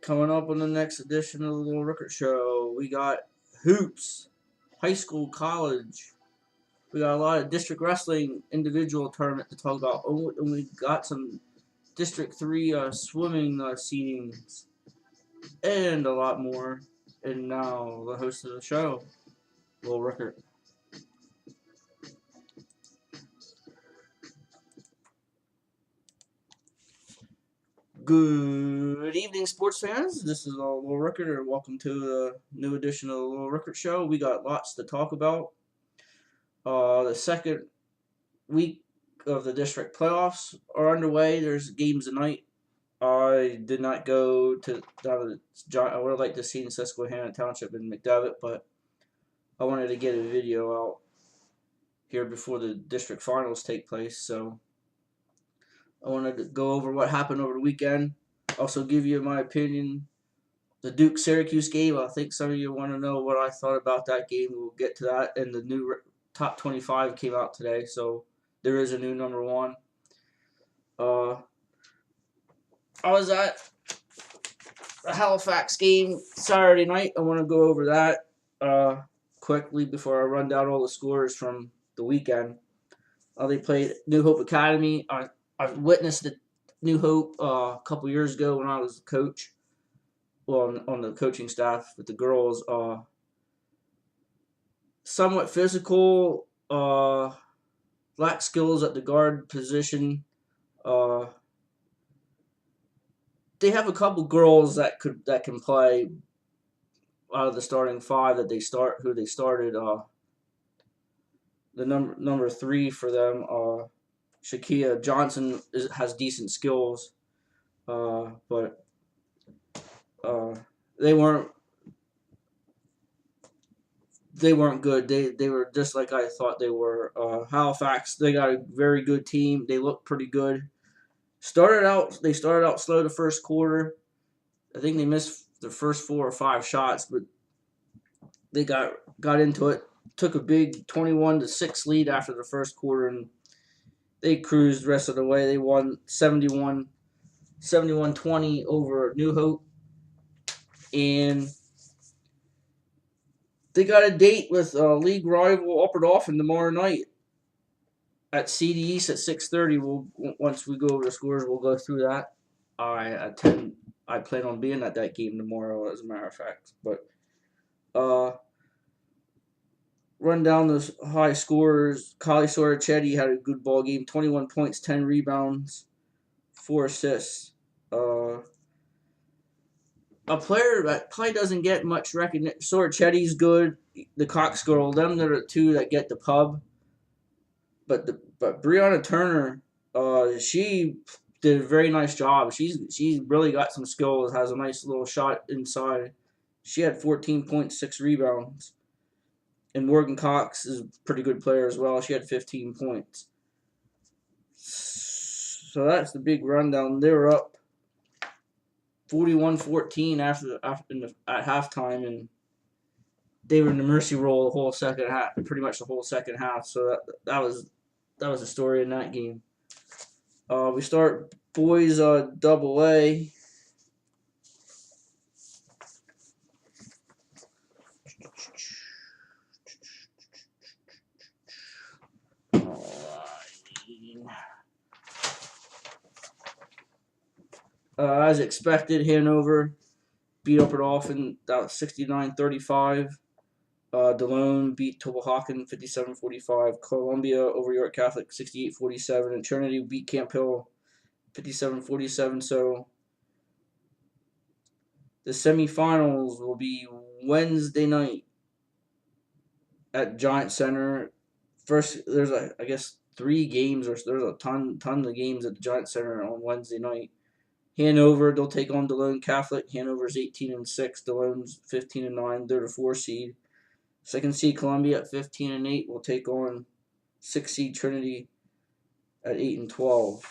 Coming up on the next edition of the Little Rickert Show, we got hoops, high school, college. We got a lot of district wrestling individual tournament to talk about. And we got some District 3 swimming seedings and a lot more. And now the host of the show, Little Rickert. Good evening, sports fans. This is Little Rickert, and welcome to the new edition of the Little Rickert Show. We got lots to talk about. The second week of the district playoffs are underway. There's games tonight. I did not go to I would have liked to see in Susquehanna Township in McDevitt, but I wanted to get a video out here before the district finals take place. So I wanted to go over what happened over the weekend. Also give you my opinion. The Duke-Syracuse game, I think some of you want to know what I thought about that game. We'll get to that. And the new top 25 came out today, so there is a new number one. I was at the Halifax game Saturday night. I want to go over that quickly before I run down all the scores from the weekend. They played New Hope Academy. I witnessed the New Hope a couple years ago when I was a coach. Well, on the coaching staff with the girls. Somewhat physical, lack skills at the guard position. They have a couple girls that can play out of the starting five who they started. The number 3 for them, Shakia Johnson, has decent skills, but they weren't good. They were just like I thought they were. Halifax, they got a very good team. They look pretty good. They started out slow the first quarter. I think they missed the first 4 or 5 shots, but they got into it. Took a big 21-6 lead after the first quarter, and they cruised the rest of the way. They won 71-20 over New Hope, and they got a date with league rival Upper Dauphin tomorrow night at CD East at 6:30. Once we go over the scores, we'll go through that. I plan on being at that game tomorrow, as a matter of fact. But run down those high scores. Kali Soracchetti had a good ball game. 21 points, 10 rebounds, 4 assists. A player that probably doesn't get much recognition. Sorachetti's good. The Cox girl, them are the two that get the pub. But Brianna Turner, she did a very nice job. She's really got some skills. Has a nice little shot inside. She had 14.6 rebounds. And Morgan Cox is a pretty good player as well. She had 15 points. So that's the big rundown. They were up 41-14 at halftime, and they were in the mercy roll the whole second half, pretty much the whole second half. So that was the story in that game. We start boys double A. As expected, Hanover beat Upper Dauphin 69-35. Delone beat Tobohaken 57-45. Columbia over York Catholic 68-47. And Trinity beat Camp Hill 57-47. So the semifinals will be Wednesday night at Giant Center. First, there's I guess 3 games, or there's a ton of games at the Giant Center on Wednesday night. Hanover, they'll take on Delone Catholic. Hanover's 18-6. Delone's 15-9. They're the 4 seed. Second seed Columbia at 15-8 will take on 6 seed Trinity at 8-12.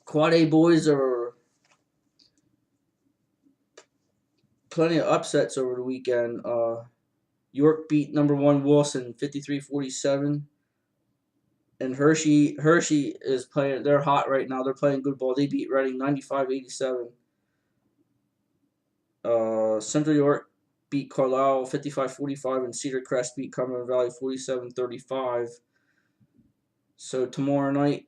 Quad A boys are plenty of upsets over the weekend. York beat number 1 Wilson 53-47. And Hershey is playing. They're hot right now. They're playing good ball. They beat Reading 95-87. Central York beat Carlisle 55-45, and Cedar Crest beat Cumberland Valley 47-35. So tomorrow night,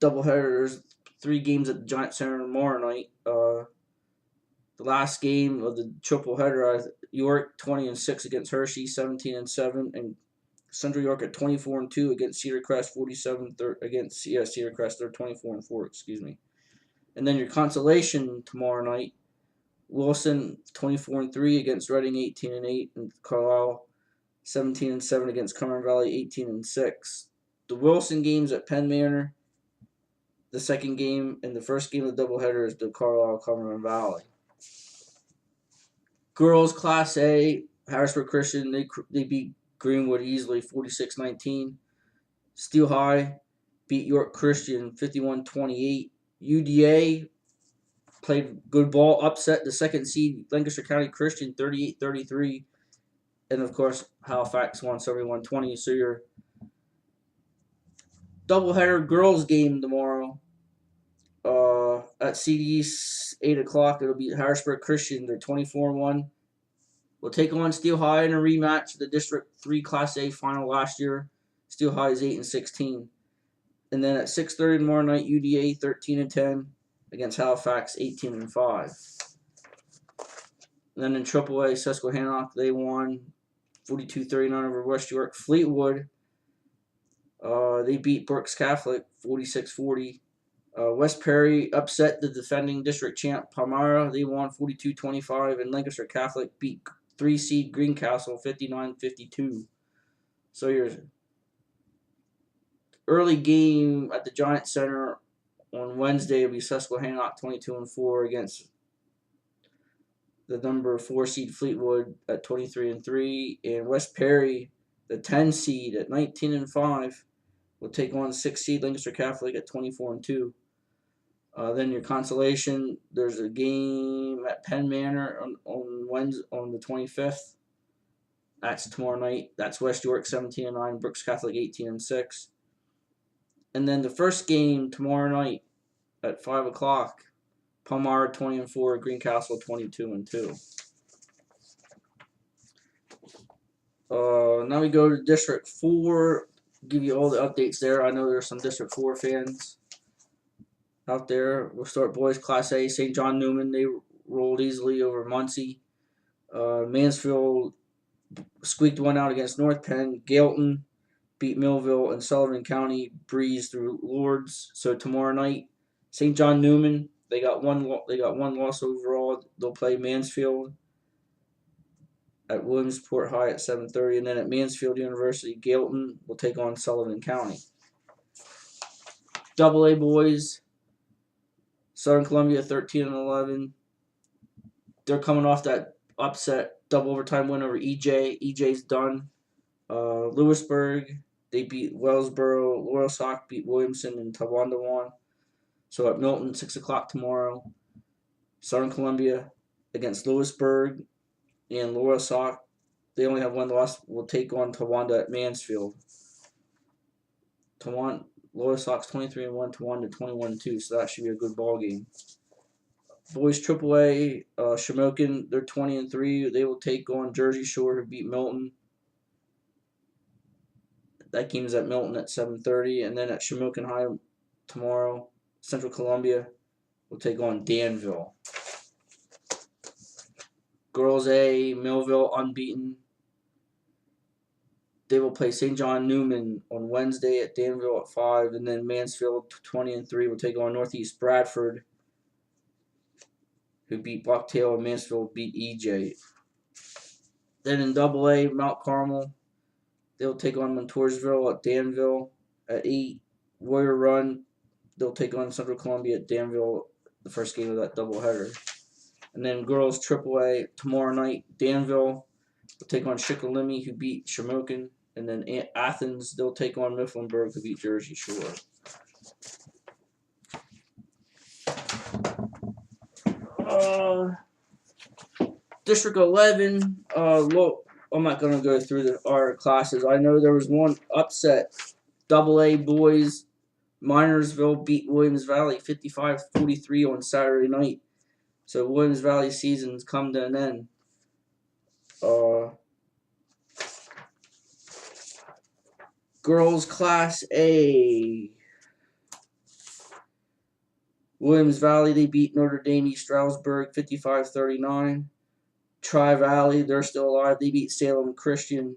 doubleheader. There's 3 games at the Giant Center tomorrow night. The last game of the triple header, York 20-6 against Hershey, 17-7, and Central York at 24-2 against Cedar Crest, 47 against Cedar Crest. They're 24-4. Excuse me. And then your consolation tomorrow night, Wilson 24-3 against Reading, 18-8, and Carlisle 17-7 against Cumberland Valley, 18-6. The Wilson games at Penn Manor. The second game and the first game of the doubleheader is the Carlisle Cumberland Valley. Girls Class A, Harrisburg Christian, they beat Greenwood easily 46-19. Steel High beat York Christian 51-28. UDA played good ball, upset the second seed Lancaster County Christian 38-33. And of course, Halifax won 71-20. So your doubleheader girls game tomorrow at CD 8 o'clock. It'll be Harrisburg Christian. They're 24-1. We'll take on Steel High in a rematch of the District 3 Class A final last year. Steel High is 8-16. And then at 6:30 tomorrow night, UDA 13-10 against Halifax 18-5. And then in AAA, Susquehannock, they won 42-39 over West York. Fleetwood, they beat Brooks Catholic 46-40. West Perry upset the defending district champ Palmyra. They won 42-25, and Lancaster Catholic beat 3 seed Greencastle 59-52. So your early game at the Giant Center on Wednesday will be Susquehannock 22-4 against the number 4 seed Fleetwood at 23-3, and West Perry, the 10 seed at 19-5, will take on 6 seed Lancaster Catholic at 24-2. Then your consolation, there's a game at Penn Manor on Wednesday, on the 25th. That's tomorrow night. That's West York 17-9, Brooks Catholic 18-6. And then the first game tomorrow night at 5 o'clock, Palmyra 20-4, Greencastle 22-2. Now we go to District 4. Give you all the updates there. I know there's some District 4 fans out there. We'll start boys Class A. St. John Newman, they rolled easily over Muncie. Mansfield squeaked one out against North Penn. Gailton beat Millville, and Sullivan County breezed through Lourdes. So tomorrow night, St. John Newman, they got one loss overall. They'll play Mansfield at Williamsport High at 7:30, and then at Mansfield University, Gailton will take on Sullivan County. AA boys, Southern Columbia 13-11. They're coming off that upset double overtime win over EJ. EJ's done. Lewisburg, they beat Wellsboro. Loyalsock beat Williamson, and Tawanda won. So at Milton, 6 o'clock tomorrow, Southern Columbia against Lewisburg, and Loyalsock, they only have one loss, will take on Tawanda at Mansfield. Loyalsock's 23-1, Tawanda 21-2, so that should be a good ball game. Boys AAA, Shamokin, they're 20-3. They will take on Jersey Shore, who beat Milton. That game is at Milton at 7:30, and then at Shamokin High tomorrow, Central Columbia will take on Danville. Girls A, Millville unbeaten. They will play St. John Newman on Wednesday at Danville at 5, and then Mansfield 20-3 will take on Northeast Bradford, who beat Bucktail, and Mansfield beat EJ. Then in AA, Mount Carmel, they'll take on Montoursville at Danville at 8. Warrior Run, they'll take on Central Columbia at Danville, the first game of that doubleheader. And then girls AAA tomorrow night, Danville will take on Shikellamy, who beat Shamokin, and then Athens, they'll take on Mifflinburg, who beat Jersey Shore. District 11, look, I'm not going to go through our classes. I know there was one upset. AA boys, Minersville beat Williams Valley 55-43 on Saturday night. So Williams Valley season's come to an end. Girls Class A. Williams Valley, they beat Notre Dame East Stroudsburg 55-39. Tri-Valley, they're still alive. They beat Salem Christian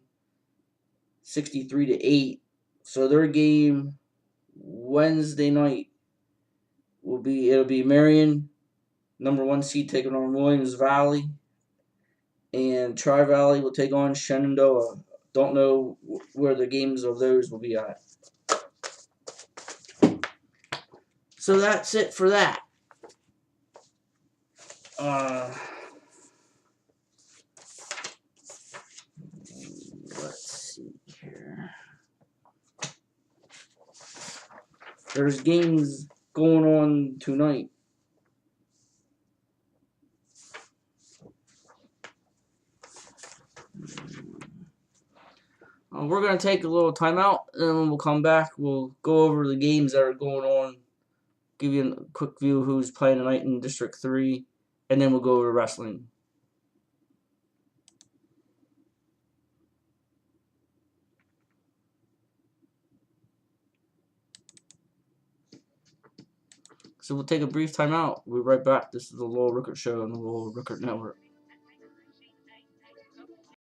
63-8. So their game Wednesday night it'll be Marion, number 1 seed, taking on Williams Valley, and Tri-Valley will take on Shenandoah. Don't know where the games of those will be at. So that's it for that. Let's see here. There's games going on tonight. We're going to take a little time out, and then we'll come back. We'll go over the games that are going on, give you a quick view of who's playing tonight in District 3, and then we'll go over wrestling. So we'll take a brief time out. We'll be right back. This is the Lowell Rickert Show on the Lowell Rickert Network.